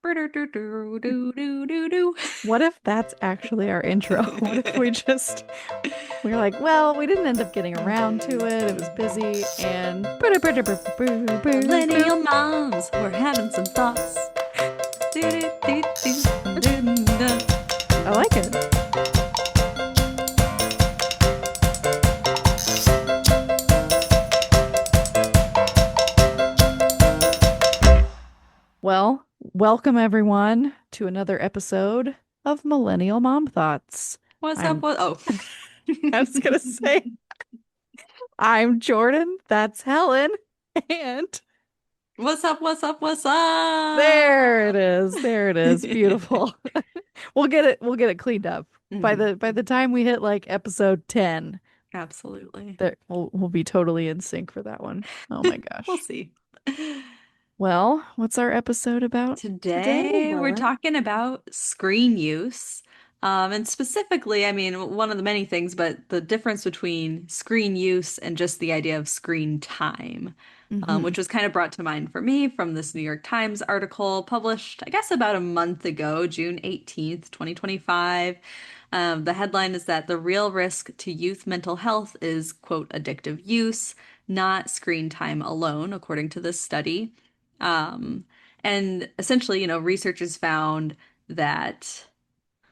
What if that's actually our intro? What if we're like, well, we didn't end up getting around to it. It was busy and Millennial moms, we're having some thoughts. I like it. Well, welcome everyone to another episode of Millennial Mom Thoughts. What's up? I'm, What? Oh, I was gonna say, I'm Jordan. That's Helen. And what's up? What's up? What's up? there it is. There it is. Beautiful. We'll get it cleaned up. By Mhm. the time we hit like episode 10, Absolutely. that we'll be totally in sync for that one. Oh my We'll gosh. see. Well, what's our episode about today, Today, we're Helen? talking about screen use. And specifically, I mean, one of the many things, but the difference between screen use and just the idea of screen time, Mm-hmm. which was kind of brought to mind for me from this New York Times article published, I guess, about a month ago, June 18th, 2025. The headline is that the real risk to youth mental health is, quote, addictive use, not screen time alone, according to this study. Um, and essentially, researchers found that,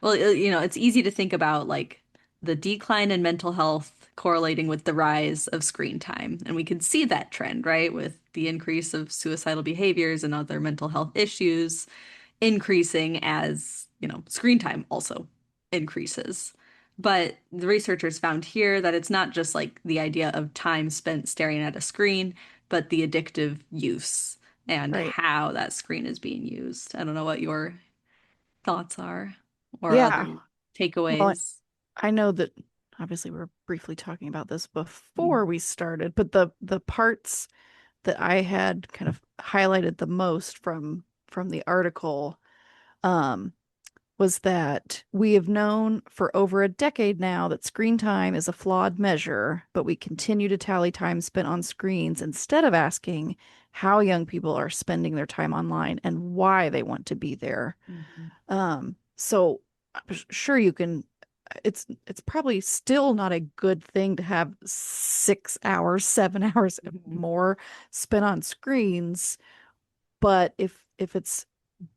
well, it's easy to think about like the decline in mental health correlating with the rise of screen time. And we can see that trend, right? With the increase of suicidal behaviors and other mental health issues increasing as, screen time also increases. But the researchers found here that it's not just like the idea of time spent staring at a screen, but the addictive use and Right. how that screen is being used. I don't know what your thoughts are or Yeah. other Well, takeaways. I know that obviously we are briefly talking about this before Mm. we started, but the parts that I had kind of highlighted the most from the article um was that we have known for over a decade now that screen time is a flawed measure, but we continue to tally time spent on screens instead of asking how young people are spending their time online and why they want to be there. Mhm. So I'm sure you can it's probably still not a good thing to have 6 hours, 7 hours Mhm. more spent on screens, but if it's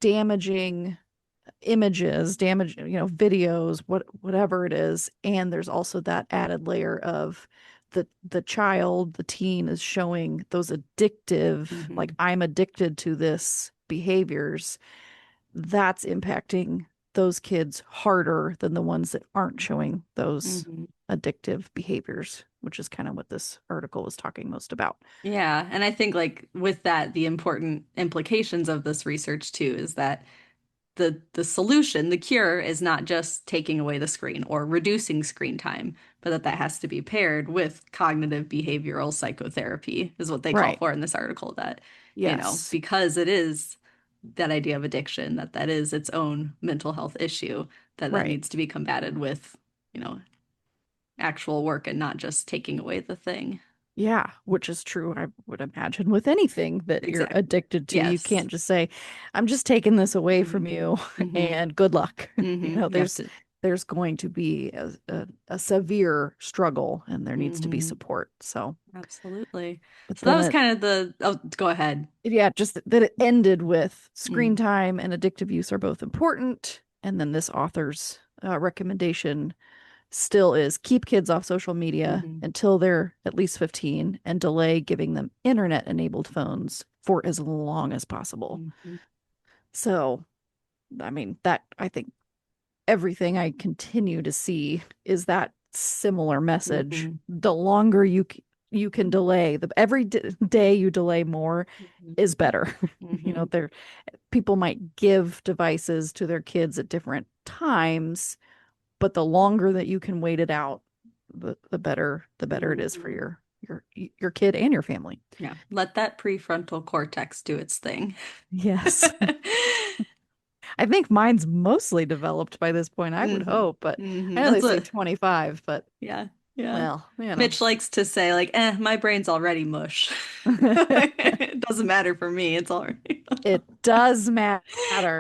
damaging images, videos, whatever it is, and there's also that added layer of the child, the teen is showing those addictive, like Mhm. I'm addicted to this behaviors, that's impacting those kids harder than the ones that aren't showing those Mhm. addictive behaviors, which is kind of what this article was talking most about. Yeah, and I think like with that, the important implications of this research too is that the solution, the cure, is not just taking away the screen or reducing screen time, but that has to be paired with cognitive behavioral psychotherapy, is what they call Right. for in this article. That, Yes. because it is that idea of addiction, that is its own mental health issue, that Right. needs to be combated with, you know, actual work and not just taking away the thing. Yeah, which is true, I would imagine, with anything that you're Exactly. addicted to. You Yes. can't just say, I'm just taking this away from Hmm. you Hmm. and good luck. You have to. There's going to be a severe struggle and there needs to be Hmm. support. So, Absolutely. but So that then was it, kind of oh, go ahead. yeah, just that it ended with screen Mm. time and addictive use are both important. And then this author's recommendation still is keep kids off social media Hmm. until they're at least 15 and delay giving them internet enabled phones for as long as possible. Hmm. So, I mean, that I think everything I continue to see is that similar message. Hmm. The longer you can delay, the day you delay more Hmm. is better. Hmm. There people might give devices to their kids at different times, but the longer that you can wait it out, the better it is for Hmm. your kid and your family. Yeah. Let that prefrontal cortex do its thing. Yes. I think mine's mostly developed by this point, I would Hmm. hope, but Hmm. I know they That's say what, 25, but yeah. Yeah. Well, you know. Mitch likes to say, like, my brain's already mush. It doesn't matter for me. It's all right. It does matter.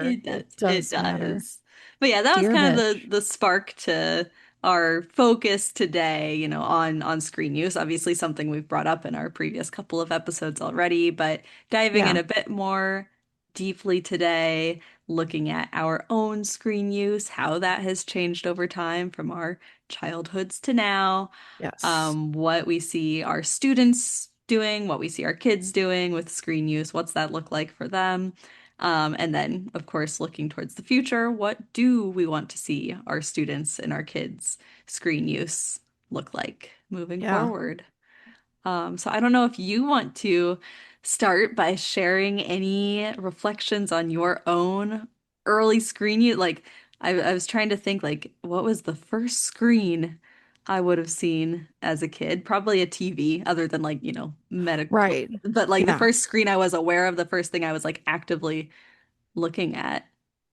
It does. It It does matter. does. But yeah, that was Dear kind of Mitch. the spark to our focus today, on screen use. Obviously, something we've brought up in our previous couple of episodes already, but diving in Yeah. a bit more deeply today, looking at our own screen use, how that has changed over time from our childhoods to now, Yes. what we see our students doing, what we see our kids doing with screen use, what's that look like for them? And then, of course, looking towards the future, what do we want to see our students and our kids' screen use look like moving Yeah. forward? So I don't know if you want to start by sharing any reflections on your own early screen use. Like, I was trying to think, like, what was the first screen I would have seen as a kid? Probably a TV, other than like, medical. Right. But like the Yeah. first screen I was aware of, the first thing I was like actively looking at,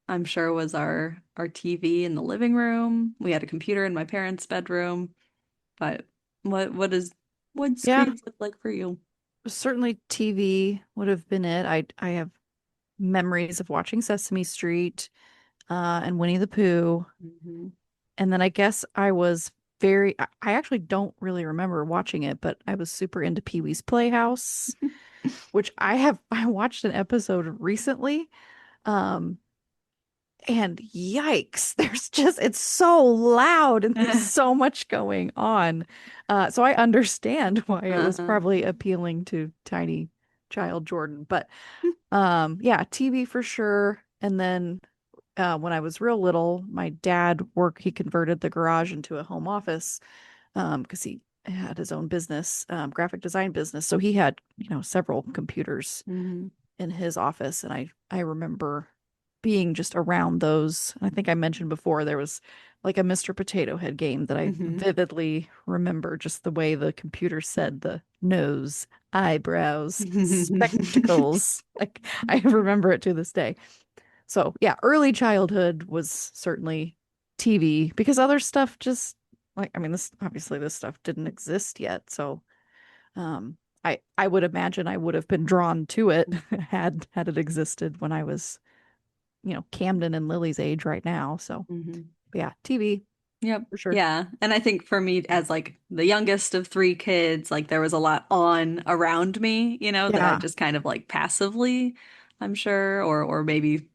I'm sure was our TV in the living room. We had a computer in my parents' bedroom, but what Yeah. screens look like for you? Certainly TV would have been it. I have memories of watching Sesame Street, and Winnie the Pooh. Hmm. And then I guess I was I actually don't really remember watching it, but I was super into Pee-wee's Playhouse, which I watched an episode recently. Um, and yikes, it's so loud and there's so much going on. So I understand why it was Uh-huh. probably appealing to tiny child Jordan. But yeah, TV for sure. And then when I was real little, my dad he converted the garage into a home office because he had his own business, graphic design business. So he had, several computers Hmm. in his office. And I remember being just around those. I think I mentioned before there was like a Mr. Potato Head game that I Hmm. vividly remember just the way the computer said the nose, eyebrows, spectacles. Like I remember it to this day. So yeah, early childhood was certainly TV because other stuff just like I mean this stuff didn't exist yet. So I would imagine I would have been drawn to it had it existed when I was, Camden and Lily's age right now. So Hmm. yeah, TV Yep. for sure. Yeah. And I think for me, as like the youngest of three kids, like there was a lot on around me, that I Yeah. just kind of like passively, I'm sure, or maybe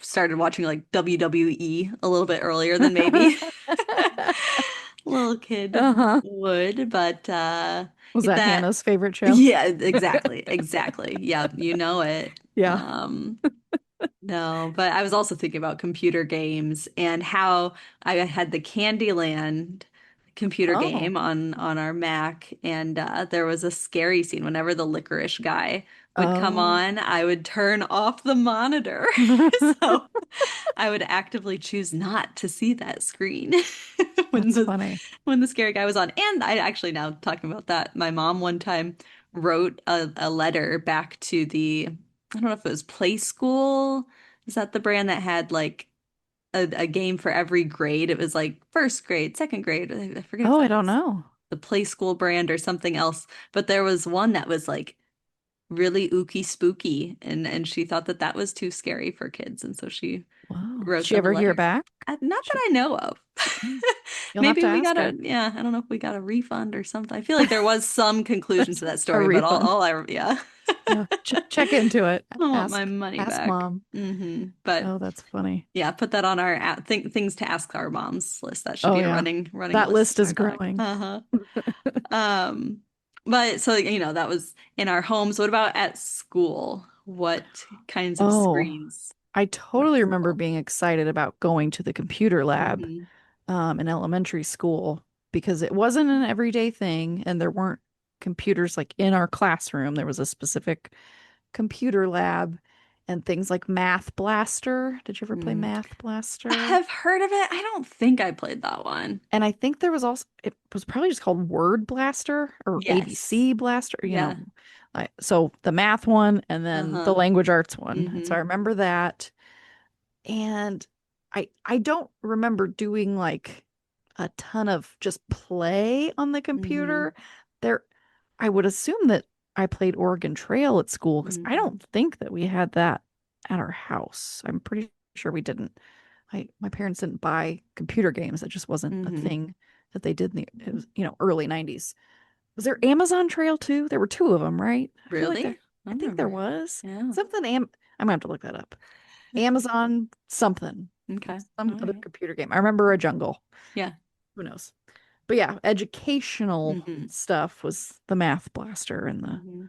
started watching like WWE a little bit earlier than maybe little kid Uh-huh. would. But Was that that, Hannah's favorite show? yeah, exactly. Exactly. Yeah. You know it. Yeah. Um, No, but I was also thinking about computer games and how I had the Candyland computer Oh. game on our Mac, and there was a scary scene. Whenever the licorice guy would come Oh. on, I would turn off the monitor. So I would actively choose not to see that screen when That's the funny. when the scary guy was on. And I actually, now talking about that, my mom one time wrote a letter back to I don't know if it was Play School. Is that the brand that had like a game for every grade? It was like first grade, second grade. I forget if Oh, I that don't was know. the Play School brand or something else. But there was one that was like really ooky spooky, and she thought that that was too scary for kids, and so she Wow. Did wrote she them a ever hear letter. back? Not that She, I know of. oh, you'll have Maybe to we ask got her. yeah, I don't know if we got a refund or something. I feel like there was some conclusion to that A story, but refund. yeah. Yeah. Check into it. I want my Ask money ask back. mom. But Oh, that's funny. yeah, put that on our things to ask our moms list. That should Oh be a yeah. running That list list in our is doc. growing. Uh-huh. Um, but so that was in our homes. What about at school? What kinds of Oh, screens I were totally remember visible? being excited about going to the computer lab Hmm. in elementary school because it wasn't an everyday thing and there weren't computers like in our classroom. There was a specific computer lab and things like Math Blaster. Did you ever play Mm. Math I Blaster? have heard of it. I don't think I played that one. And I think there was also, it was probably just called Word Blaster or Yes. ABC Blaster, Yeah. So the math one and then the Uh-huh. language arts one. And so Hmm. I remember that. And I don't remember doing like a ton of just play on the Hmm. computer. There, I would assume that I played Oregon Trail at school because I Hmm. don't think that we had that at our house. I'm pretty sure we didn't. My parents didn't buy computer games. That just wasn't a Hmm. thing that they did in the, it was, early 90s. Was there Amazon Trail too? There were two of them, right? I feel like Really? there, I I don't think there remember. was Yeah. something. I'm gonna have to look that up. Amazon something, Okay. some All other right. computer game. I remember a jungle. Yeah. Who knows? But yeah, educational Hmm. stuff was the math blaster and the Hmm.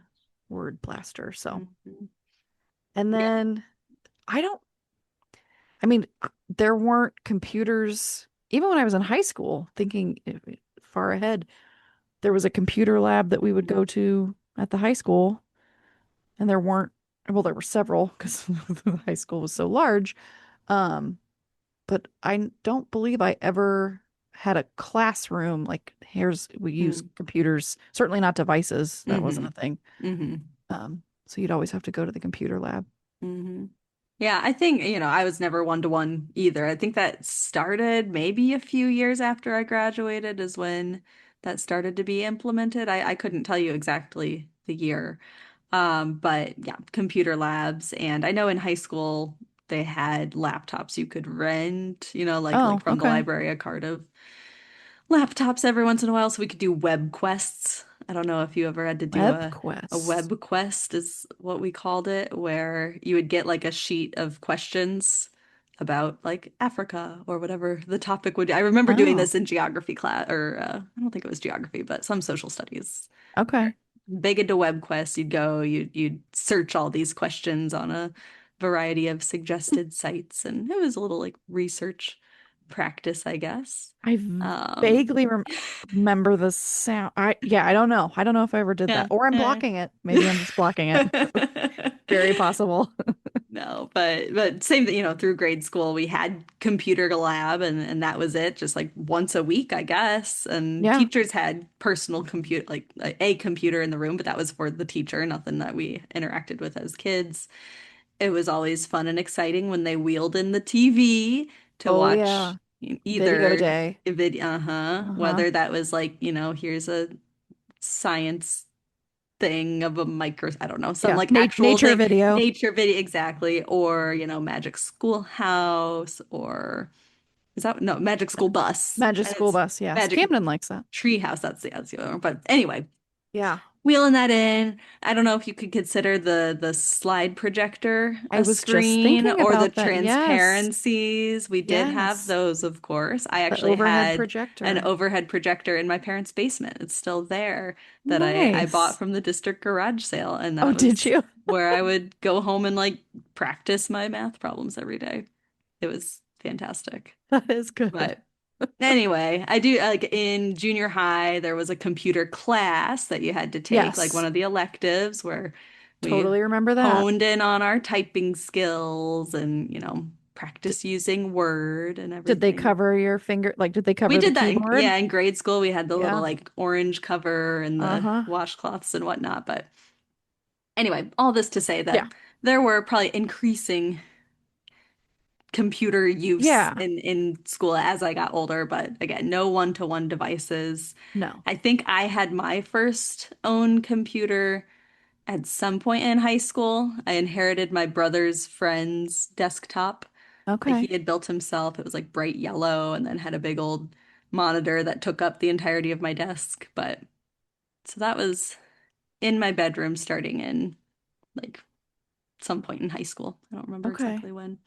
word blaster. So, Hmm. and Yeah. then I don't, I mean, there weren't computers, even when I was in high school, thinking far ahead, there was a computer lab that we would go to at the high school, and there weren't, well, there were several because the high school was so large. Um, but I don't believe I ever had a classroom like we use Mm-hmm. computers, certainly not devices. That wasn't Hmm. a thing. Hmm. So you'd always have to go to the computer lab. Hmm. Yeah, I think, I was never one to one either. I think that started maybe a few years after I graduated is when that started to be implemented. I couldn't tell you exactly the year. But yeah, computer labs. And I know in high school they had laptops you could rent, like Oh, from the okay. library, a card of laptops every once in a while so we could do web quests. I don't know if you ever had to do Web a Quest. web quest is what we called it, where you would get like a sheet of questions about like Africa or whatever the topic would be. I remember doing Oh, this in geography class, or I don't think it was geography, but some social studies. okay. Big into web quests, you'd go, you'd search all these questions on a variety of suggested sites, and it was a little like research practice, I guess. I Um, vaguely remember the sound. Yeah, I don't know. I don't know if I ever did that. yeah, Or I'm yeah. blocking it. Maybe I'm just blocking it. Very possible. No, but same thing, through grade school we had computer lab and that was it, just like once a week, I guess. And Yeah. teachers had personal compute like a computer in the room, but that was for the teacher, nothing that we interacted with as kids. It was always fun and exciting when they wheeled in the TV to Oh yeah. watch Video either day. a video, Uh-huh. whether that was like, here's a science thing of a micro, I don't know, some Yeah. like actual Nature thing, video. nature video, exactly, or, Magic Schoolhouse, or is that no Magic No. School Bus, Magic and School it's Bus. Yes. Magic Camden likes that. Treehouse. That's the other one. But anyway, Yeah. wheeling that in. I don't know if you could consider the slide projector I a was just screen thinking or the about that. Yes. transparencies. We did have Yes. those, of course. I The actually overhead had an projector. overhead projector in my parents' basement. It's still there that I bought Nice. from the district garage sale, and Oh, that did was you? where I would go home and like practice my math problems every day. It was fantastic. That is good. But anyway, I do like in junior high, there was a computer class that you had to take, like one Yes. of the electives where we Totally remember that. honed in on our typing skills and, D practice using Word and did they everything. cover your finger? Like, did they We cover the did that keyboard? yeah, in grade school we had the little Yeah. like orange cover and the Uh-huh. washcloths and whatnot. But anyway, all this to say Yeah. that there were probably increasing computer use Yeah. in school as I got older, but again, no one-to-one devices. No. I think I had my first own computer at some point in high school. I inherited my brother's friend's desktop that he Okay. had built himself. It was like bright yellow and then had a big old monitor that took up the entirety of my desk. But so that was in my bedroom starting in like some point in high school. I don't remember Okay. exactly when.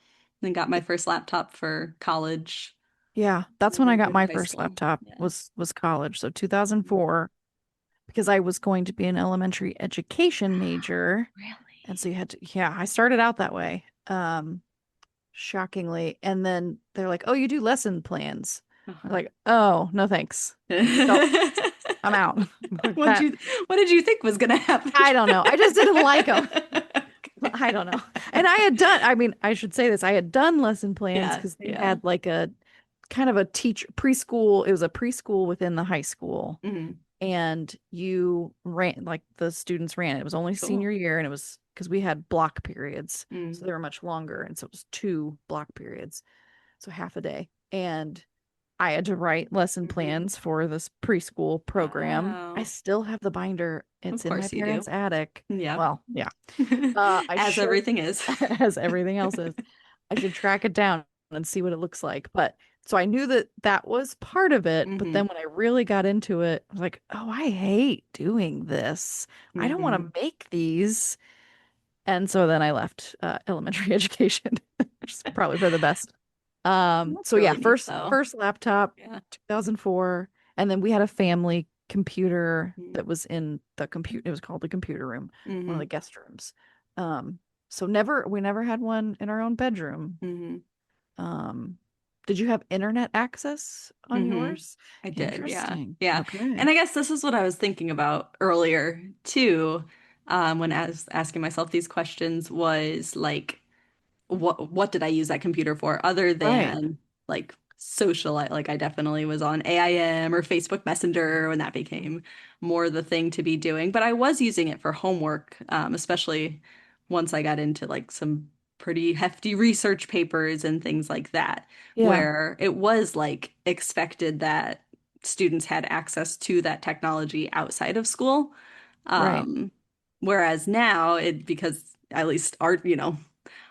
Then got my first laptop for college. Yeah, that's when I got Graduated my high first school. laptop Yeah. was college. So 2004 because I was going to be an elementary education major. And so Really? you had to, yeah, I started out that way. Shockingly. And then they're like, "Oh, you do lesson plans." I was Uh-huh. like, "Oh, no thanks. Don't, I'm out." Like What that. you what did you think was gonna happen? I don't know. I just didn't like them. I don't know. And I mean, I should say this. I had done lesson plans Yeah, because they yeah. had like a kind of a preschool. It was a preschool within the high school. Hmm. And you ran, like the students ran it. It was only Cool. senior year and it was because we had block periods. So Mm. they were much longer. And so it was two block periods. So half a day. And I had to write lesson Hmm. plans for this preschool program. I Wow. still have the binder. Of It's in my course you do. parents' attic. Yeah. Well, yeah. I As should, everything is. as everything else is, I should track it down and see what it looks like. But so I knew that that was part of it. But then Hmm. when I really got into it, I was like, oh, I hate doing this. I don't want Hmm. to make these. And so then I left elementary education, which is probably for the best. That's So yeah, really neat, first though. first laptop, Yeah. 2004, and then we had a family computer Mm-hmm. that was in the compute. It was called the computer room, one of the Hmm. guest rooms. Um, so we never had one in our own bedroom. Hmm. Um, did you have internet access on Hmm. yours? I did, yeah. Interesting. Yeah. And Okay. I guess this is what I was thinking about earlier too, when I was asking myself these questions was like, what did I use that computer for other Right. than like social? Like I definitely was on AIM or Facebook Messenger when that became more the thing to be doing. But I was using it for homework, especially once I got into like some pretty hefty research papers and things like that, Yeah. where it was like expected that students had access to that technology outside of school. Right. Um, Whereas now because at least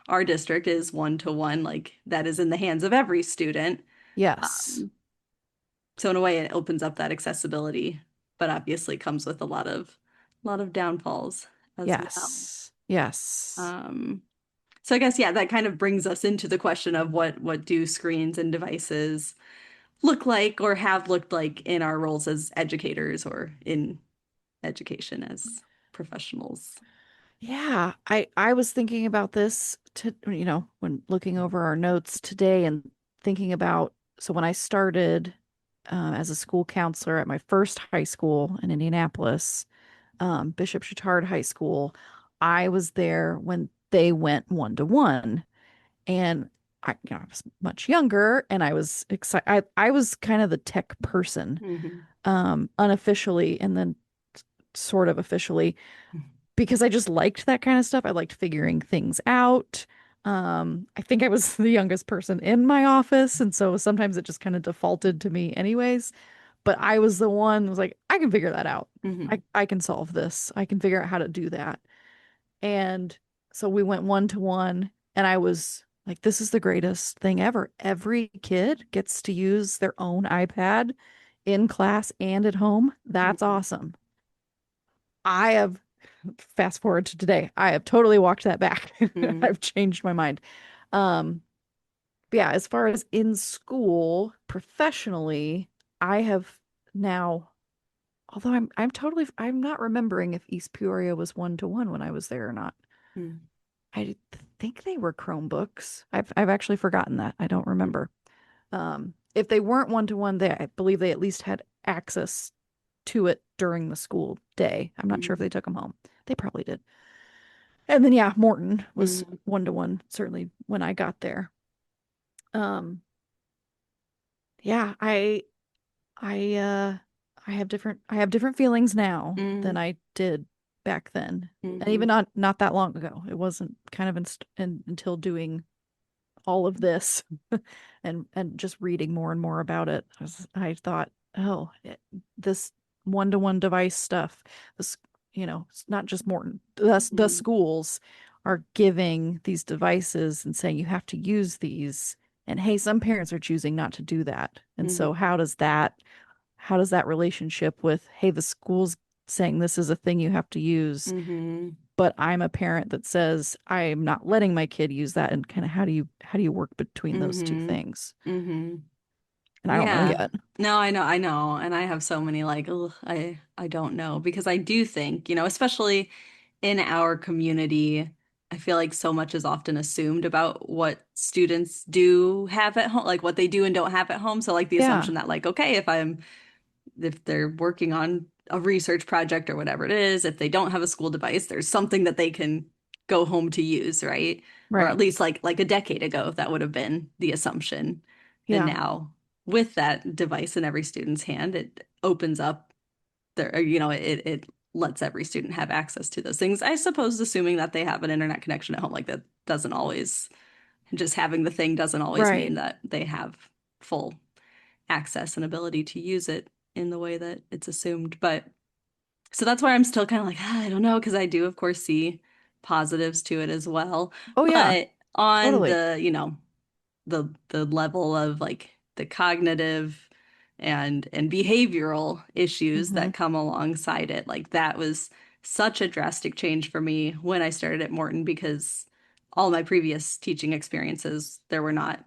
our district is one to one, like that is in the hands of every student. Yes. Um, so in a way, it opens up that accessibility, but obviously comes with a lot of downfalls as well. Yes. Yes. Um, so I guess yeah, that kind of brings us into the question of what do screens and devices look like or have looked like in our roles as educators or in education as professionals. Yeah, I was thinking about this when looking over our notes today and thinking about so when I started as a school counselor at my first high school in Indianapolis, Bishop Chatard High School, I was there when they went one to one, and I was much younger, and I was excited. I was kind of the tech person, Hmm. unofficially, and then sort of officially because I just liked that kind of stuff. I liked figuring things out. I think I was the youngest person in my office, and so sometimes it just kind of defaulted to me anyways. But I was the one who was like, I can figure that out. Hmm. I can solve this. I can figure out how to do that. And so we went one to one, and I was like, this is the greatest thing ever. Every kid gets to use their own iPad in class and at home. That's Hmm. awesome. I have fast forward to today. I have totally walked that back. Hmm. I've changed my mind. Um, but yeah, as far as in school, professionally, I have now, although I'm not remembering if East Peoria was one to one when I was there or not. Hmm. I think they were Chromebooks. I've actually forgotten that. I don't remember. If they weren't one to one, they I believe they at least had access to it during the school day. I'm not sure if Hmm. they took them home. They probably did. And then yeah, Morton was Hmm. one to one, certainly when I got there. Um, yeah, I I have different feelings now than Hmm. I did back then. And Hmm. even not that long ago. It wasn't kind of until doing all of this and just reading more and more about it. I thought, oh, this one-to-one device stuff, this, it's not just Morton. The Hmm. schools are giving these devices and saying you have to use these. And hey, some parents are choosing not to do that. And so Hmm. how does that relationship with, hey, the school's saying this is a thing you have to use, Hmm. but I'm a parent that says I'm not letting my kid use that, and kind of how do you work between those two Hmm. things? Hmm. And I don't know Yeah. yet. No, I know. And I have so many like, ugh, I don't know because I do think, especially in our community, I feel like so much is often assumed about what students do have at home, like what they do and don't have at home. So like the Yeah, assumption that like, okay, if they're working on a research project or whatever it is, if they don't have a school device, there's something that they can go home to use, right? Or at right. least like a decade ago, that would have been the assumption. And Yeah, now with that device in every student's hand, it opens up it lets every student have access to those things. I suppose assuming that they have an internet connection at home, like that doesn't always just having the thing doesn't always mean right. that they have full access and ability to use it in the way that it's assumed. But so that's where I'm still kind of like, I don't know, because I do, of course, see positives to it as well. Oh yeah, But on totally. the level of like the cognitive and behavioral issues Hmm. that come alongside it, like that was such a drastic change for me when I started at Morton because all my previous teaching experiences, there were not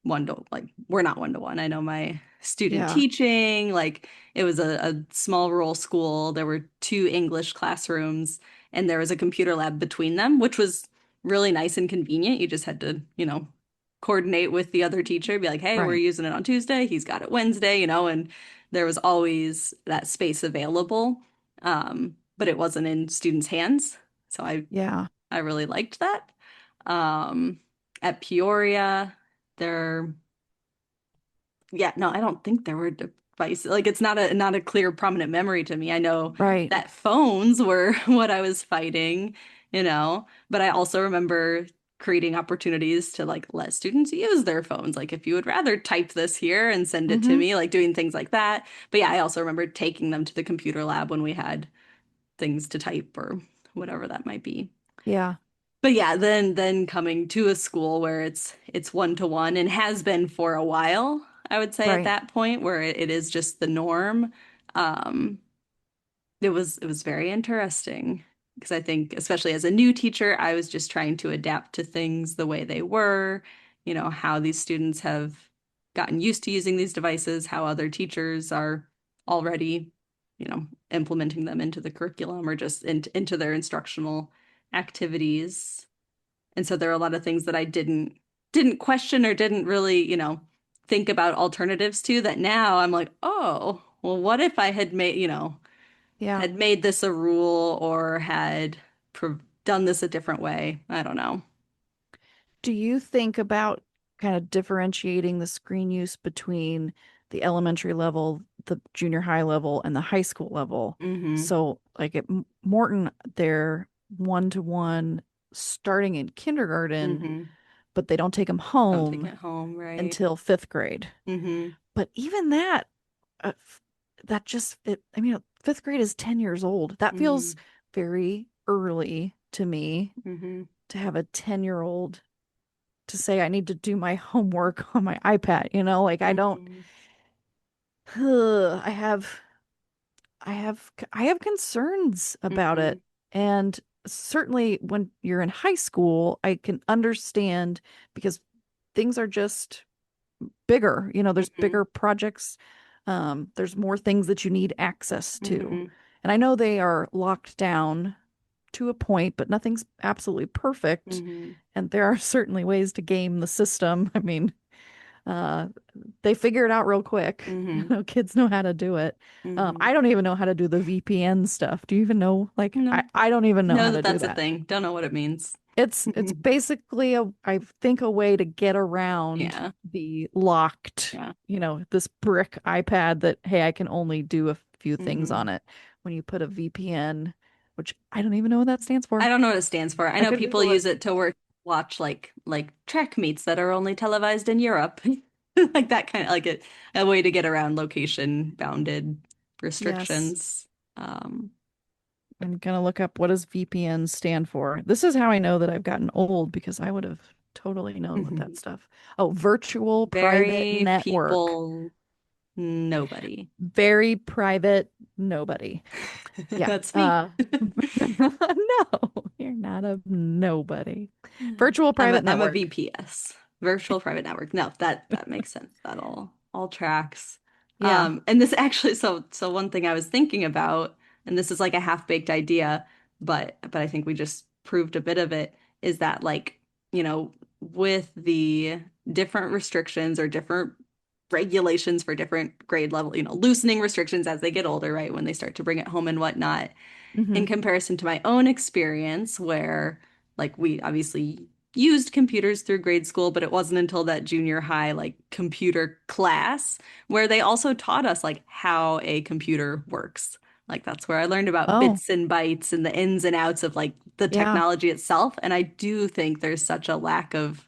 one to like we're not one to one. I know my student Yeah, teaching, like it was a small rural school. There were two English classrooms and there was a computer lab between them, which was really nice and convenient. You just had to, coordinate with the other teacher, be like, hey, we're right. using it on Tuesday, he's got it Wednesday, and there was always that space available. But it wasn't in students' hands. So Yeah, I really liked that. Um, at Peoria, there, yeah, no, I don't think there were devices. Like it's not a clear, prominent memory to me. I know right. that phones were what I was fighting, but I also remember creating opportunities to like let students use their phones. Like if you would rather type this here and send it to Hmm. me, like doing things like that. But yeah, I also remember taking them to the computer lab when we had things to type or whatever that might be. Yeah, But yeah, then coming to a school where it's one to one and has been for a while, I would say at right. that point where it is just the norm. Um, it was very interesting because I think especially as a new teacher, I was just trying to adapt to things the way they were, how these students have gotten used to using these devices, how other teachers are already, implementing them into the curriculum or just into their instructional activities. And so there are a lot of things that I didn't question or didn't really, think about alternatives to that now I'm like, oh, well, what if I had made, Yeah. had made this a rule or had done this a different way? I don't know. Do you think about kind of differentiating the screen use between the elementary level, the junior high level, and the high school level? Mm-hmm. So, like at Morton, they're one to one starting in kindergarten, Mm-hmm. but they don't take them Don't take home it home, right? until fifth grade. Mm-hmm. But even that, uh, that just, I mean, fifth grade is 10 years old. That Mm-hmm. feels very early to me Mm-hmm. to have a 10-year-old to say I need to do my homework on my iPad, like I don't Mm-hmm. I have I have concerns about Mm-hmm. it. And certainly when you're in high school, I can understand because things are just bigger. There's Mm-hmm. bigger projects. There's more things that you need access to. Mm-hmm. And I know they are locked down to a point, but nothing's absolutely perfect. Mm-hmm. And there are certainly ways to game the system. I mean, uh, they figure it out real quick. Mm-hmm. Kids know how to do it. Mm-hmm. I don't even know how to do the VPN stuff. Do you even know? Like, I, No, I don't even know know how to that do that's a that. thing. Don't know what it means. It's basically I think, a way to get around Yeah. the locked, Yeah. this brick iPad that, hey, I can only do a few things Mm-hmm. on it. When you put a VPN, which I don't even know what that stands I for. don't know what it stands for. I I know could people Google it. use it to watch like track meets that are only televised in Europe. Like that kind of like a way to get around location bounded Yes. restrictions. Um, I'm gonna look up what does VPN stand for. This is how I know that I've gotten old because I would have totally known what that stuff. Oh, virtual private very network. people, nobody. Very private nobody. Yeah. That's me. No, you're not a nobody. Virtual private I'm a network. VPS, virtual private network. No, that makes sense. That all tracks. Yeah. And this actually, so one thing I was thinking about, and this is like a half-baked idea, but I think we just proved a bit of it, is that like, with the different restrictions or different regulations for different grade level, loosening restrictions as they get older, right? When they start to bring it home and whatnot Hmm. in comparison to my own experience where like we obviously used computers through grade school, but it wasn't until that junior high like computer class where they also taught us like how a computer works. Like that's where I learned about Oh, bits and bytes and the ins and outs of like the yeah. technology itself. And I do think there's such a lack of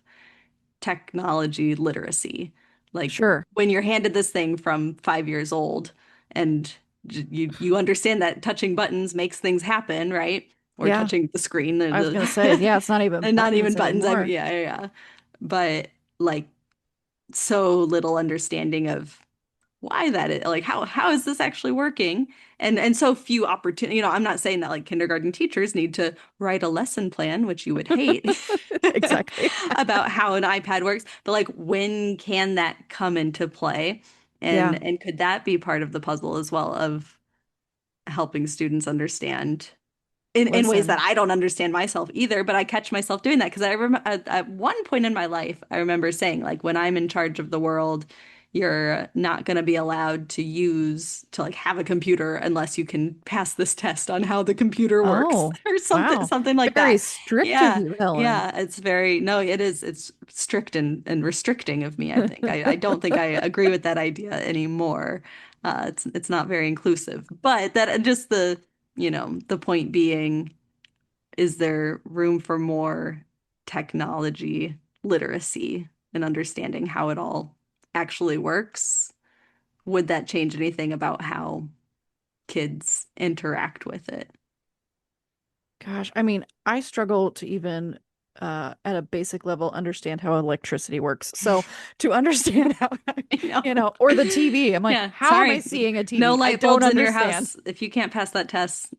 technology literacy. Like Sure. when you're handed this thing from 5 years old and you understand that touching buttons makes things happen, right? Or Yeah. touching the screen, I was gonna say, yeah, it's not even and not even buttons buttons. I mean, anymore. yeah, yeah, yeah. But like so little understanding of why that is, like how is this actually working, and so few opportunity, I'm not saying that like kindergarten teachers need to write a lesson plan, which you would hate, Exactly. about how an iPad works, but like when can that come into play, Yeah. and could that be part of the puzzle as well of helping students understand in ways that Listen. I don't understand myself either, but I catch myself doing that because I remember at one point in my life, I remember saying, like, when I'm in charge of the world, you're not going to be allowed to like have a computer unless you can pass this test on how the computer works Oh, or something, wow. something like Very that. strict of Yeah. you, Helen. Yeah, it's very, no, it is. It's strict and restricting of me, I think. I don't think I agree with that idea anymore. It's not very inclusive, but that just the point being, is there room for more technology literacy and understanding how it all actually works? Would that change anything about how kids interact with it? Gosh, I mean, I struggle to even at a basic level understand how electricity works. So to understand how, I know. or the TV, I'm like, Yeah, how am I sorry. seeing a No TV? I light don't bulbs in your understand. house. If you can't pass that test,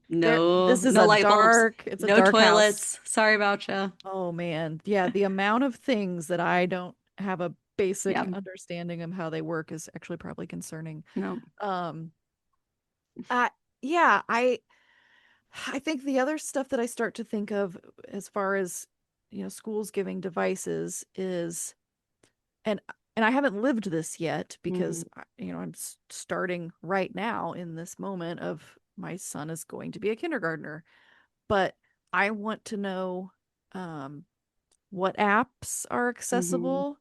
This is no a light bulbs, it's a no dark house. toilets. Sorry about you. Oh man. Yeah, the amount of things that I don't have a basic Yeah, understanding of how they work is actually probably concerning. no. Um, uh, yeah, I think the other stuff that I start to think of as far as, schools giving devices is, and I haven't lived this yet Mm, because I'm starting right now in this moment of my son is going to be a kindergartner, but I want to know um what apps are hmm accessible,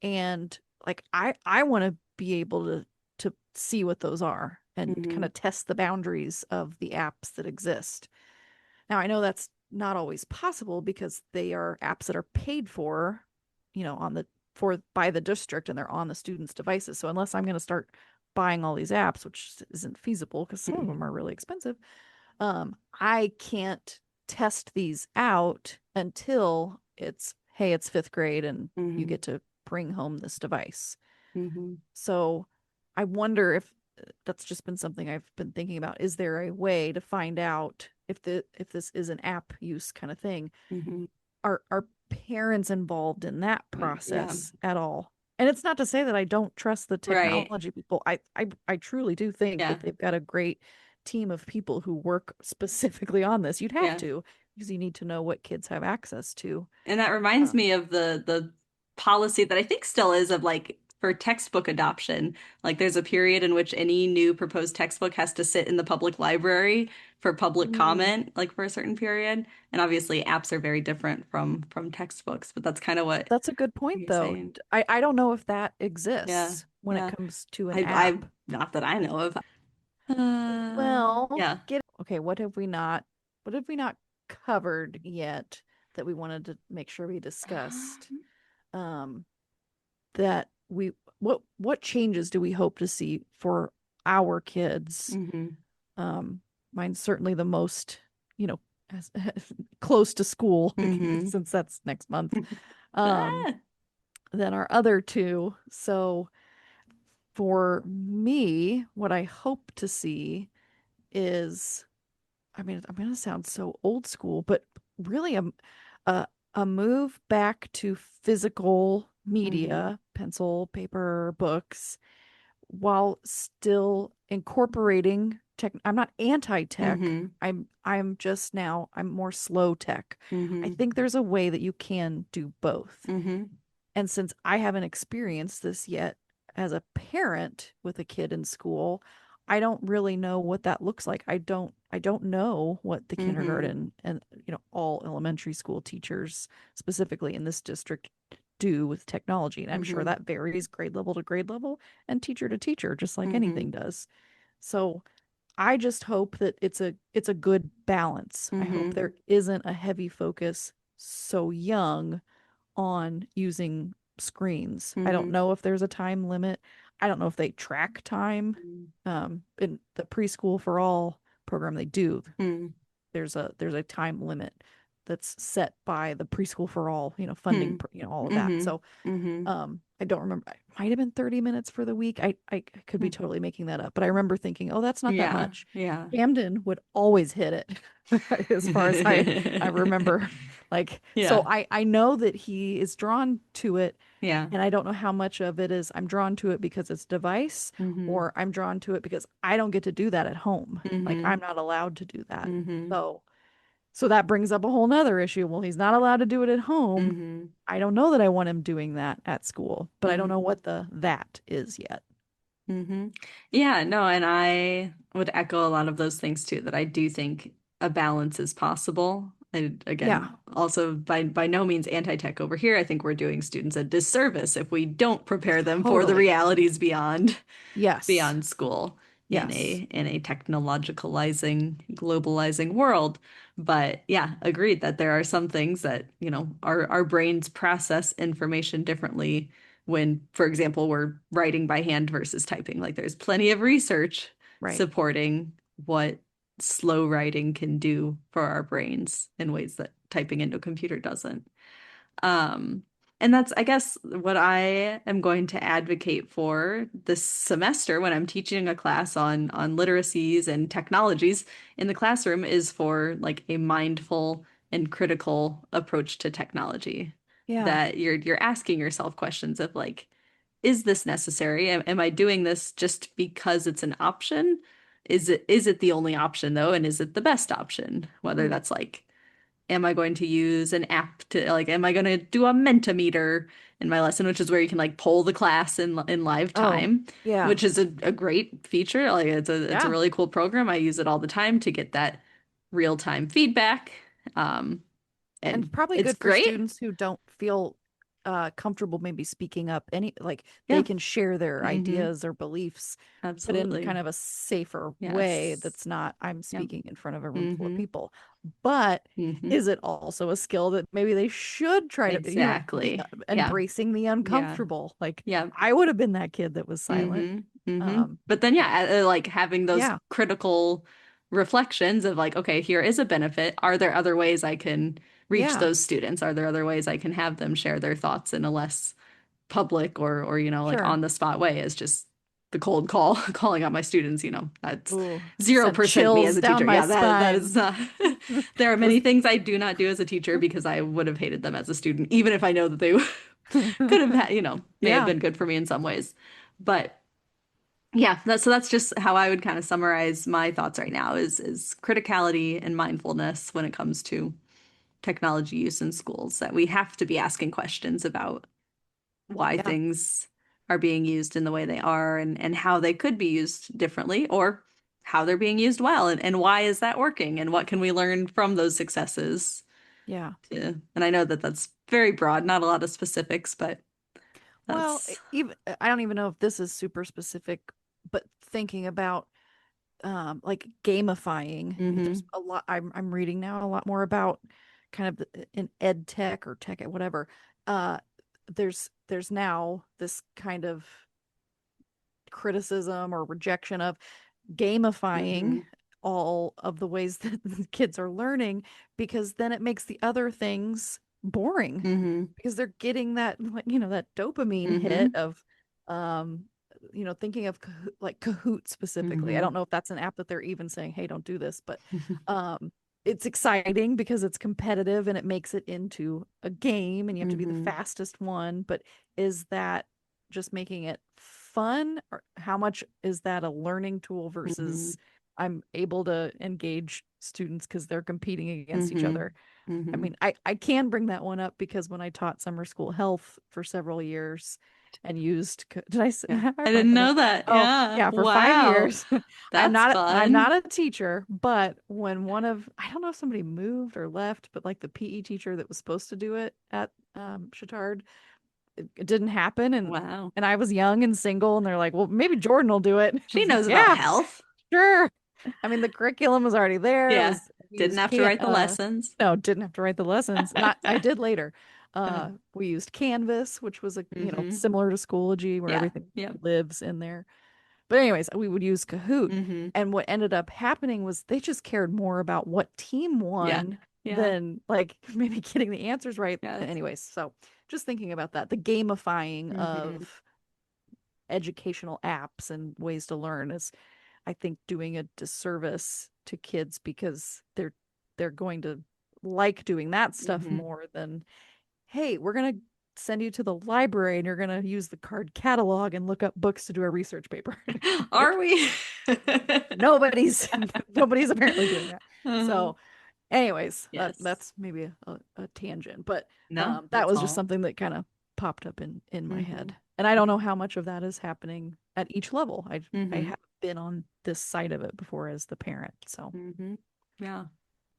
and like I want to be able to see what those are and kind hmm of test the boundaries of the apps that exist. Now, I know that's not always possible because they are apps that are paid for, on the for by the district, and they're on the students' devices. So unless I'm going to start buying all these apps, which isn't feasible because some of them are really expensive, I can't test these out until hey, it's fifth grade and you hmm get to bring home this device. hmm So I wonder if that's just been something I've been thinking about. Is there a way to find out if this is an app use kind of thing? hmm Are parents involved in that Yeah. process at all? And it's not to say that I don't trust the Right. technology people. I truly do think Yeah. that they've got a great team of people who work specifically on this. You'd have Yeah. to, because you need to know what kids have access to. And that reminds Um, me of the policy that I think still is of like for textbook adoption. Like there's a period in which any new proposed textbook has to sit in the public library for public mm, comment, like for a certain period. And obviously apps are very different from textbooks, but that's kind of what that's a good point, you're though. saying. I don't know if that Yeah. exists when it Yeah. comes to an I app. not that I know of. Well, Yeah. okay, what have we not covered yet that we wanted to make sure we discussed? Um, that we what changes do we hope to see for our kids? hmm Mine's certainly the most, as close to school hmm since that's next month. Um, than our other two. So for me, what I hope to see is, I mean, I'm going to sound so old school, but really a, a move back to physical hmm media, pencil, paper, books, while still incorporating tech. I'm not anti-tech. hmm I'm more slow tech. I hmm think there's a way that you can do both. hmm And since I haven't experienced this yet as a parent with a kid in school, I don't really know what that looks like. I don't know what the hmm kindergarten and all elementary school teachers specifically in this district do with technology. And I'm sure hmm that varies grade level to grade level and teacher to teacher, just like anything hmm does. So I just hope that it's a good balance. I hope hmm there isn't a heavy focus so young on using screens. I don't Mm-hmm. know if there's a time limit. I don't know if they track time. In the preschool for all program, they do. Mm-hmm. There's a time limit that's set by the preschool for all, funding, Mm-hmm. all of that. Mm-hmm. So Mm-hmm. I don't remember. It might have been 30 minutes for the week. I could be totally making that up, but I remember thinking, oh, that's not that Yeah. much. Yeah. Camden would always hit it as far as I remember. Like, so Yeah. I know that he is drawn to it, Yeah. and I don't know how much of it is I'm drawn to it because it's device, Mm-hmm. or I'm drawn to it because I don't get to do that at home. Like, Mm-hmm. I'm not allowed to do that. Mm-hmm. So so that brings up a whole nother issue. Well, he's not allowed to do it at home. Mm-hmm. I don't know that I want him doing that at school, but I don't know Mm-hmm. what the that is yet. Mm-hmm. Yeah, no, and I would echo a lot of those things too, that I do think a balance is possible. And Yeah, again, also by no means anti-tech over here. I think we're doing students a disservice if we don't prepare them for the totally. realities Yes. beyond school in Yes. a technologicalizing, globalizing world. But yeah, agreed that there are some things that, our brains process information differently when, for example, we're writing by hand versus typing. Like there's plenty of research Right. supporting what slow writing can do for our brains in ways that typing into a computer doesn't. Um, and that's, I guess, what I am going to advocate for this semester when I'm teaching a class on literacies and technologies in the classroom is for like a mindful and critical approach to technology. Yeah. That you're asking yourself questions of like, is this necessary? Am I doing this just because it's an option? Is it the only option though? And is it the best option? Whether Mm. that's like, am I going to use an app to like, am I going to do a Mentimeter in my lesson, which is where you can like poll the class in live Oh, time, yeah. which is a great feature. Like it's a Yeah. really cool program. I use it all the time to get that real time feedback. Um, And and probably it's good for great. students who don't feel comfortable maybe speaking up any, like they Yeah. can share their Mm-hmm. ideas or beliefs, but in Absolutely. kind of a safer way Yes. that's not I'm Yep. speaking in front of a room full of Mm-hmm. people. But Mm-hmm. is it also a skill that maybe they should try to, be Exactly. Yeah. embracing the Yeah. uncomfortable? Like Yeah. I would have been that kid that was silent. Mm-hmm. Mm-hmm. Um, But then, yeah, like having those yeah, critical reflections of like, okay, here is a benefit. Are there other ways I can reach yeah, those students? Are there other ways I can have them share their thoughts in a less public or like sure. on the spot way as just the cold call calling out my students, that's Ooh, sent 0% me as chills a down teacher. my Yeah, that is spine. not. There are many Those things I do not do as a teacher because I would have hated them as a student, even if I know that they could have had, may have Yeah, been good for me in some ways. But yeah, that's just how I would kind of summarize my thoughts right now is criticality and mindfulness when it comes to technology use in schools, that we have to be asking questions about why yeah, things are being used in the way they are and how they could be used differently or how they're being used well and why is that working and what can we learn from those successes. yeah. And I know that that's very broad, not a lot of specifics, but Well, that's even I don't even know if this is super specific, but thinking about like gamifying, there's mm-hmm, a lot I'm reading now a lot more about kind of in ed tech or tech whatever. Uh there's now this kind of criticism or rejection of gamifying mm-hmm, all of the ways that the kids are learning, because then it makes the other things boring mm-hmm, because they're getting that, like, that dopamine hit mm-hmm, of thinking of like Kahoot specifically. I mm-hmm, don't know if that's an app that they're even saying, hey, don't do this, but it's exciting because it's competitive and it makes it into a game and you have to be the mm-hmm, fastest one. But is that just making it fun, or how much is that a learning tool mm-hmm, versus I'm able to engage students because they're competing against each mm-hmm, other? I mm-hmm. mean, I can bring that one up because when I taught summer school health for several years and used, did I say, Yeah, have I I brought didn't that up? know that. Oh, Yeah. yeah, for five Wow. years. That's I'm fun. not a teacher, but when I don't know if somebody moved or left, but like the PE teacher that was supposed to do it at Chittard, it didn't happen, Wow. and I was young and single, and they're like, well, maybe Jordan will do it. I She was like, knows about yeah, health. sure. I mean, the curriculum was already there. It Yeah. was, he Didn't was have to can write the lessons. no, didn't have to write the lessons. Not I did later. We used Canvas, which was a, Mm-hmm. similar to Schoology where Yeah. everything Yep. lives in there. But anyways, we would use Kahoot. Mm-hmm. And what ended up happening was they just cared more about what team Yeah. won Yeah. than like maybe getting the answers right. Yes. Anyways, so just thinking about that, the gamifying Mm-hmm. of educational apps and ways to learn is, I think, doing a disservice to kids because they're going to like doing that stuff Mm-hmm. more than, hey, we're gonna send you to the library and you're gonna use the card catalog and look up books to do a research paper. Are Like we? nobody's nobody's apparently doing that. Uh-huh. So anyways, Yes. that's maybe a tangent, but No, that that's was just all. something that kind of popped up in my Mm-hmm. head. And I don't Yeah. know how much of that is happening at each level. I Mm-hmm. haven't been on this side of it before as the parent. So Mm-hmm. Yeah.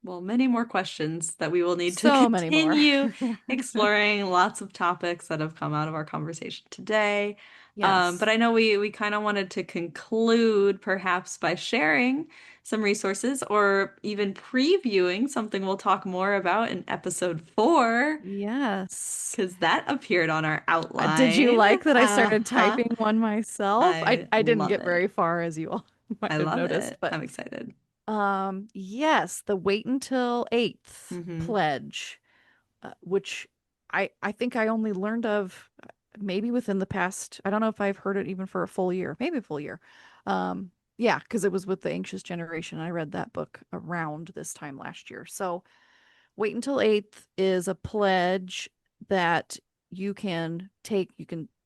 Well, many more questions that we will need to so many more. continue exploring. Lots of topics that have come out of our conversation today. But Yes. I know we kind of wanted to conclude perhaps by sharing some resources or even previewing something we'll talk more about in episode 4, Yes. because that appeared on our Did you outline. like that I started Uh-huh. typing one myself? I I didn't love get it. very far, as you all might I have love noticed, it. but I'm excited. yes, the wait until 8th Hmm. pledge, which I think I only learned of maybe within the past, I don't know if I've heard it even for a full year, maybe a full year. Yeah, because it was with the Anxious Generation. I read that book around this time last year. So wait until 8th is a pledge that you can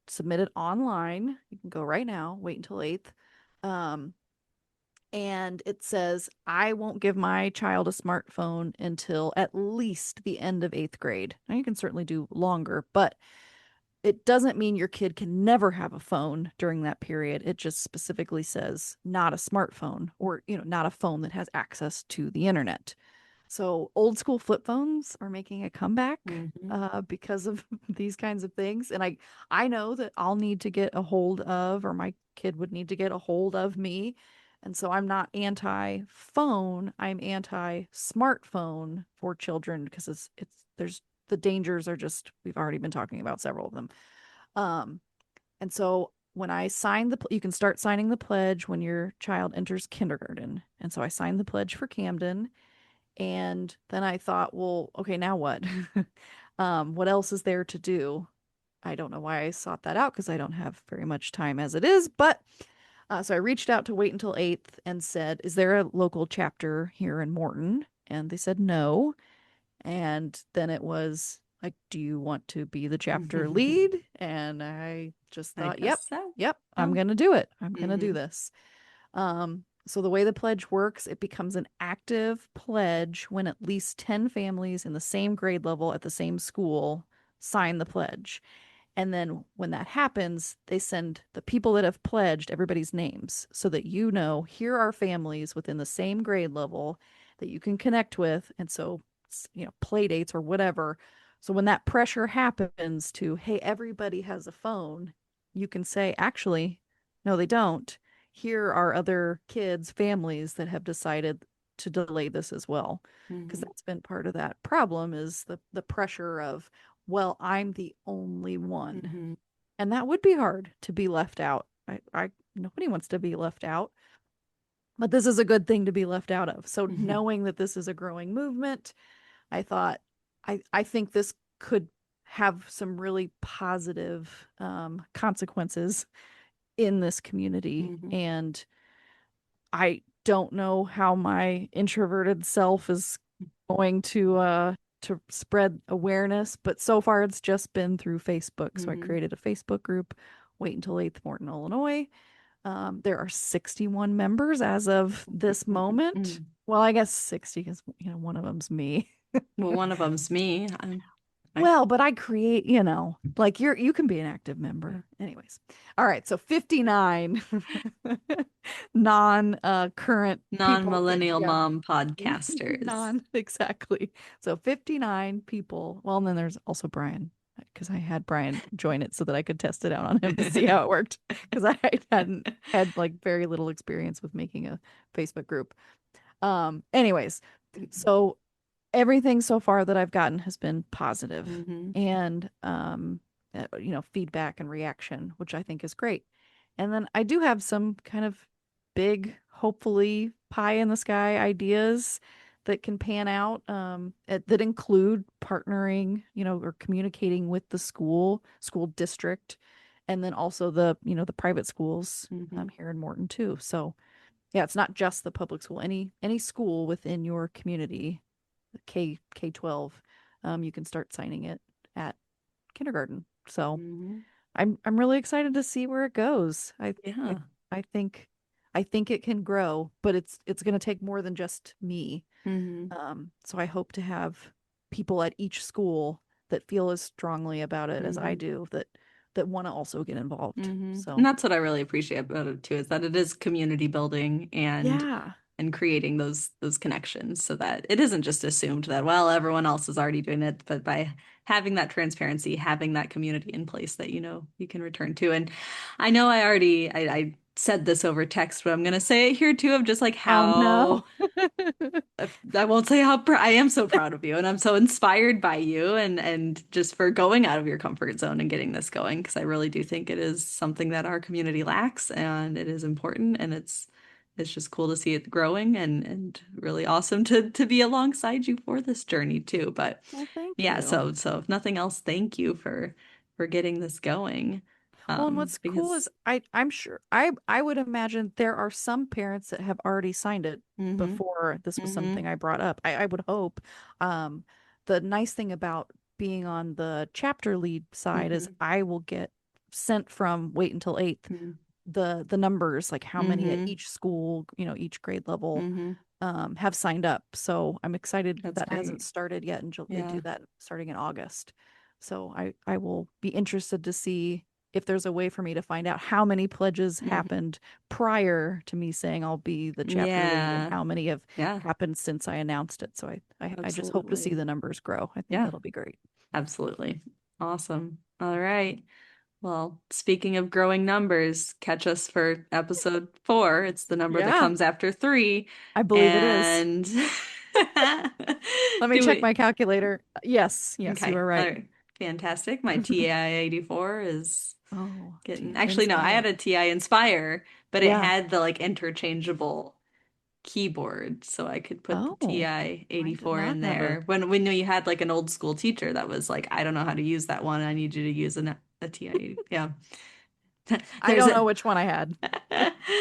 submit it online. You can go right now, wait until 8th. Um, and it says, I won't give my child a smartphone until at least the end of 8th grade. Now, you can certainly do longer, but it doesn't mean your kid can never have a phone during that period. It just specifically says not a smartphone or, not a phone that has access to the internet. So old school flip phones are making a comeback Hmm. because of these kinds of things. And I know that I'll need to get a hold of, or my kid would need to get a hold of me. And so I'm not anti phone, I'm anti smartphone for children because there's the dangers are just, we've already been talking about several of them. Um, and so when I signed you can start signing the pledge when your child enters kindergarten. And so I signed the pledge for Camden, and then I thought, well, okay, now what? What else is there to do? I don't know why I sought that out because I don't have very much time as it is. But so I reached out to Wait Until 8th and said, is there a local chapter here in Morton? And they said no. And then it was like, do you want to be the chapter lead? And I just I thought, guess yep, so. yep, I'm Oh. going to do it. I'm going to do Hmm. this. So the way the pledge works, it becomes an active pledge when at least 10 families in the same grade level at the same school sign the pledge. And then when that happens, they send the people that have pledged everybody's names so that here are families within the same grade level that you can connect with. And so, play dates or whatever. So when that pressure happens to, hey, everybody has a phone, you can say, actually, no, they don't. Here are other kids, families that have decided to delay this as well. Because Hmm. that's been part of that problem is the pressure of, well, I'm the only one. Hmm. And that would be hard to be left out. I nobody wants to be left out, but this is a good thing to be left out of. So Hmm. knowing that this is a growing movement, I thought I think this could have some really positive consequences in this community. Hmm. And I don't know how my introverted self is going to spread awareness, but so far it's just been through Facebook. So I Hmm. created a Facebook group, Wait Until 8th Morton, Illinois. There are 61 members as of this moment. Well, I guess 60 because one of them's me. Well, one of them's me. I, Well, but I create, like you can be an active member. Anyways. All right, so 59 non current people non-millennial yeah. mom podcasters. Non exactly. So 59 people. Well, and then there's also Brian because I had Brian join it so that I could test it out on him to see how it worked because I hadn't had like very little experience with making a Facebook group. Anyways, so everything so far that I've gotten has been positive Hmm. and feedback and reaction, which I think is great. And then I do have some kind of big, hopefully pie in the sky ideas that can pan out that include partnering, or communicating with the school district, and then also the private schools Hmm. here in Morton too. So yeah, it's not just the public school. Any school within your community, K-12, you can start signing it at kindergarten. So Hmm. I'm really excited to see where it goes. I Yeah. I think I think it can grow, but it's going to take more than just me. Hmm. So I hope to have people at each school that feel as strongly about it as I Hmm. do, that want to also get involved. And So that's what I really appreciate about it too, is that it is community building yeah. and creating those connections so that it isn't just assumed that, well, everyone else is already doing it, but by having that transparency, having that community in place that you know you can return to. And I know I said this over text, but I'm gonna say it here too of just like Oh no. how I won't say how pr I am so proud of you, and I'm so inspired by you, and just for going out of your comfort zone and getting this going, because I really do think it is something that our community lacks, and it is important, and it's just cool to see it growing, and really awesome to be alongside you for this journey too. But Well, thank yeah, you. so if nothing else, thank you for getting this going, Well, and what's cool is because I'm sure I would imagine there are some parents that have already signed it hmm before this was hmm something I brought up. I would hope. Um, the nice thing about being on the chapter lead side is hmm I will get sent from wait until eighth the numbers, like how many at hmm each school, each grade level hmm have signed up. So I'm excited that's that hasn't great. started yet, and they do Yeah. that starting in August. So I will be interested to see if there's a way for me to find out how many pledges Hmm. happened prior to me saying I'll be the chapter lead, and Yeah. how many have Yeah. happened since I announced it. So I just hope to see Absolutely. the numbers grow. I think Yeah. that'll be great. Absolutely. Awesome. All right. Well, speaking of growing numbers, catch us for episode 4. It's the number that Yeah, comes after 3. I believe it is. And Let me do check we? my calculator. Yes, you Okay. are All right. right. Fantastic. My TI 84 is Oh, getting, TI actually, no, I had Inspire. a TI Inspire, but it Yeah. had the like interchangeable keyboard, so I could put the Oh, TI I did 84 not in have a. there. When you had like an old school teacher that was like, I don't know how to use that one. I need you to use a TI 80. Yeah. I There's don't know a which one I had.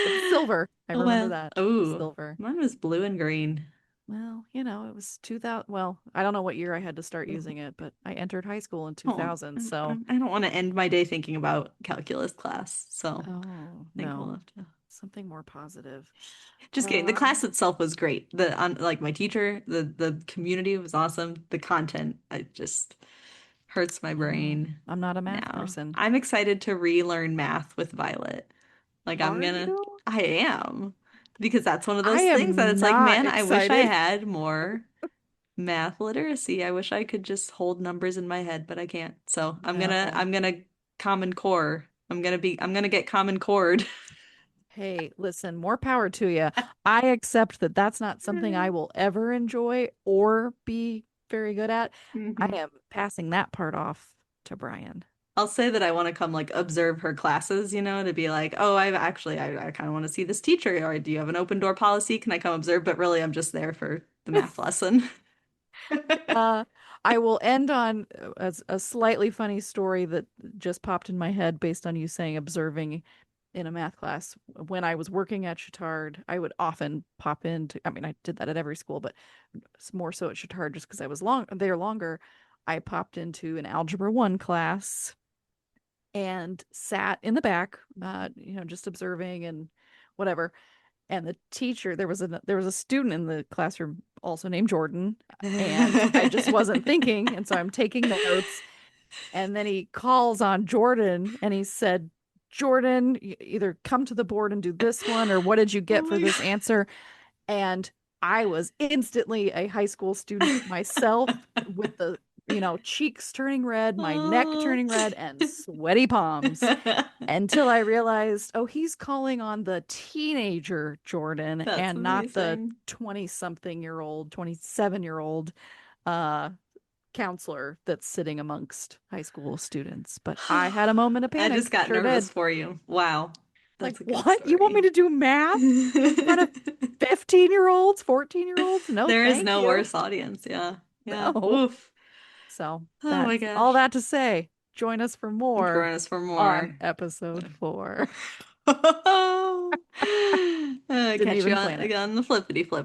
It was silver. I remember well, that. It was oh, silver. mine was blue and green. Well, it was 2000. Well, I don't know what year I had to start using it, but I entered high school in Oh, 2000. So, I don't want to end my day thinking about calculus class, so oh, I think we'll no, have to. something more positive. Just kidding. The class Um, itself was great. Like my teacher, the community was awesome. The content, I just hurts my oh, brain I'm not a math now. person. I'm excited to relearn math with Violet. Like Are you? I am. Because that's one of I those things that am it's like, not man, I wish I excited. had more math literacy. I wish I could just hold numbers in my head, but I can't. So No. I'm gonna Common Core. I'm gonna get Common Cord. Hey, listen, more power to you. I accept that that's not something I will ever enjoy or be very good at. I Hmm. am passing that part off to Brian. I'll say that I want to come like observe her classes, to be like, oh, I kind of want to see this teacher, or do you have an open door policy? Can I come observe? But really, I'm just there for the math lesson. Uh, I will end on a slightly funny story that just popped in my head based on you saying observing in a math class. When I was working at Chittard, I would often pop into, I mean, I did that at every school, but it's more so at Chittard just because I was there longer. I popped into an Algebra 1 class and sat in the back, just observing and whatever. And the teacher, there was a student in the classroom also named Jordan, and I just wasn't thinking, and so I'm taking notes. And then he calls on Jordan, and he said, "Jordan, either come to the board and do this one, or what did you Oh get for my this answer?" And I was instantly a high school student God. myself with the cheeks turning red, my neck Oh. turning red, and sweaty palms until I realized, oh, he's calling on the teenager Jordan That's and not the amazing. 20-something-year-old, 27-year-old uh, counselor that's sitting amongst high school students. But I had a moment of I just panic. got Sure did. nervous for you. Wow. Like, That's a good what? You want me story. to do math in front of 15-year-olds, 14-year-olds? No, There is thank no you. worse audience. Yeah. Yeah. No. Oof. So Oh my that's all gosh. that to say. Join us for more Join us for on more. episode 4. Catch Didn't you even plan it. on the flippity flip.